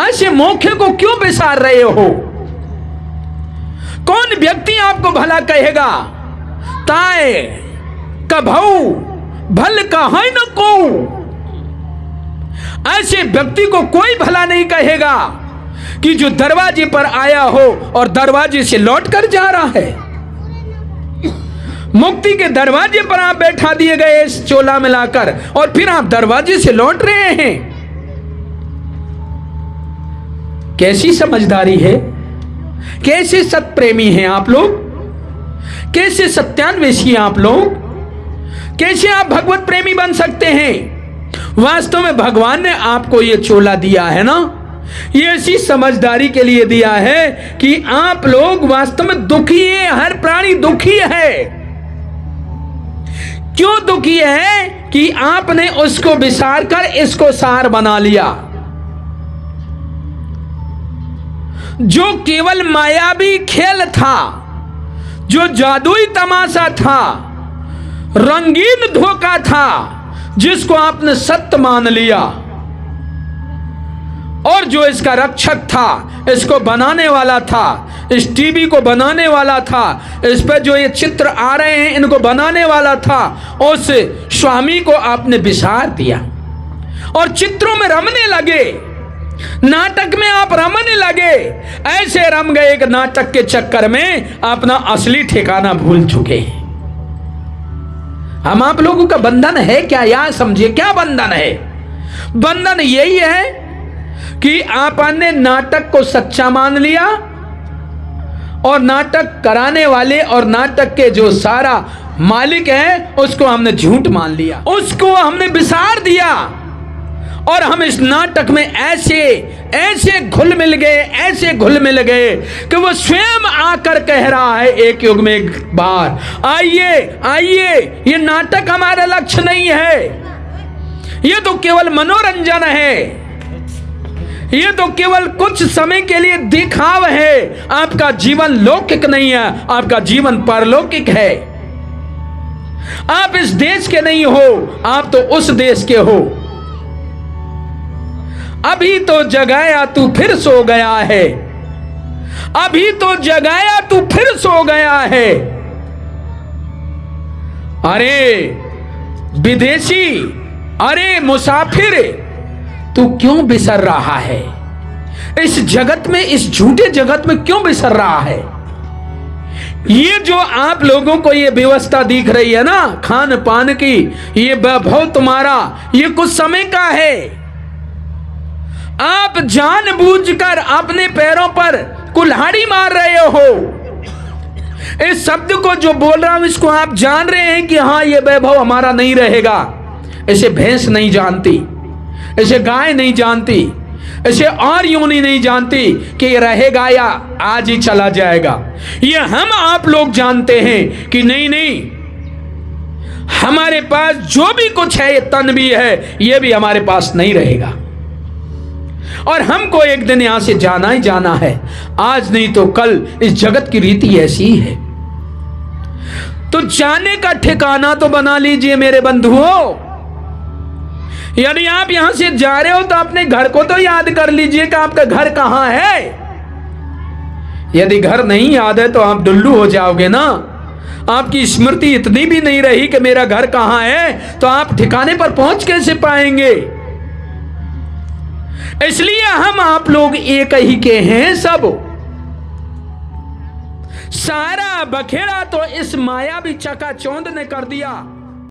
ऐसे मौके को क्यों बिसार रहे हो? कौन व्यक्ति आपको भला कहेगा? ताए कभऊ भल कहां न को। ऐसे व्यक्ति को कोई भला नहीं कहेगा कि जो दरवाजे पर आया हो और दरवाजे से लौट कर जा रहा है। मुक्ति के दरवाजे पर आप बैठा दिए गए इस चोला मिलाकर, और फिर आप दरवाजे से लौट रहे हैं। कैसी समझदारी है? कैसे सत्प्रेमी हैं आप लोग? कैसे सत्यान्वेषी हैं आप लोग? कैसे आप भगवत प्रेमी बन सकते हैं? वास्तव में भगवान ने आपको यह चोला दिया है ना, ये ऐसी समझदारी के लिए दिया है कि आप लोग वास्तव में दुखी है। हर प्राणी दुखी है। क्यों दुखी है? कि आपने उसको विसार कर इसको सार बना लिया। जो केवल मायावी खेल था, जो जादुई तमाशा था, रंगीन धोखा था, जिसको आपने सत्य मान लिया, और जो इसका रक्षक था, इसको बनाने वाला था, इस टीवी को बनाने वाला था, इस पर जो ये चित्र आ रहे हैं इनको बनाने वाला था, उस स्वामी को आपने विसार दिया और चित्रों में रमने लगे। नाटक में आप रमने लगे। ऐसे रम गए कि नाटक के चक्कर में अपना असली ठिकाना भूल चुके हैं। हम आप लोगों का बंधन है क्या? यार समझिए, क्या बंधन है? बंधन यही है कि आपने नाटक को सच्चा मान लिया और नाटक कराने वाले और नाटक के जो सारा मालिक है उसको हमने झूठ मान लिया, उसको हमने विसार दिया, और हम इस नाटक में ऐसे घुल मिल गए, ऐसे घुल मिल गए कि वो स्वयं आकर कह रहा है एक युग में एक बार, आइए आइए, ये नाटक हमारा लक्ष्य नहीं है, ये तो केवल मनोरंजन है, ये तो केवल कुछ समय के लिए दिखावा है। आपका जीवन लौकिक नहीं है, आपका जीवन परलौकिक है। आप इस देश के नहीं हो, आप तो उस देश के हो। अभी तो जगाया तू फिर सो गया है, अभी तो जगाया तू फिर सो गया है। अरे विदेशी, अरे मुसाफिर, तू क्यों बिसर रहा है? इस जगत में, इस झूठे जगत में क्यों बिसर रहा है? ये जो आप लोगों को ये व्यवस्था दिख रही है ना खान पान की, ये वैभव तुम्हारा ये कुछ समय का है। आप जानबूझकर अपने पैरों पर कुल्हाड़ी मार रहे हो। इस शब्द को जो बोल रहा हूं इसको आप जान रहे हैं कि हाँ ये वैभव हमारा नहीं रहेगा। इसे भैंस नहीं जानती, इसे गाय नहीं जानती, इसे और योनि नहीं जानती कि ये रहेगा या आज ही चला जाएगा। ये हम आप लोग जानते हैं कि नहीं नहीं, हमारे पास जो भी कुछ है, ये तन भी है, ये भी हमारे पास नहीं रहेगा, और हमको एक दिन यहां से जाना ही जाना है। आज नहीं तो कल इस जगत की रीति ऐसी ही है। तो जाने का ठिकाना तो बना लीजिए मेरे बंधुओं। यदि आप यहां से जा रहे हो तो अपने घर को तो याद कर लीजिए कि आपका घर कहां है। यदि घर नहीं याद है तो आप डुल्लू हो जाओगे ना। आपकी स्मृति इतनी भी नहीं रही कि मेरा घर कहां है, तो आप ठिकाने पर पहुंच कैसे पाएंगे? इसलिए हम आप लोग एक ही के हैं सब। सारा बखेड़ा तो इस मायावी चकाचौंध ने कर दिया।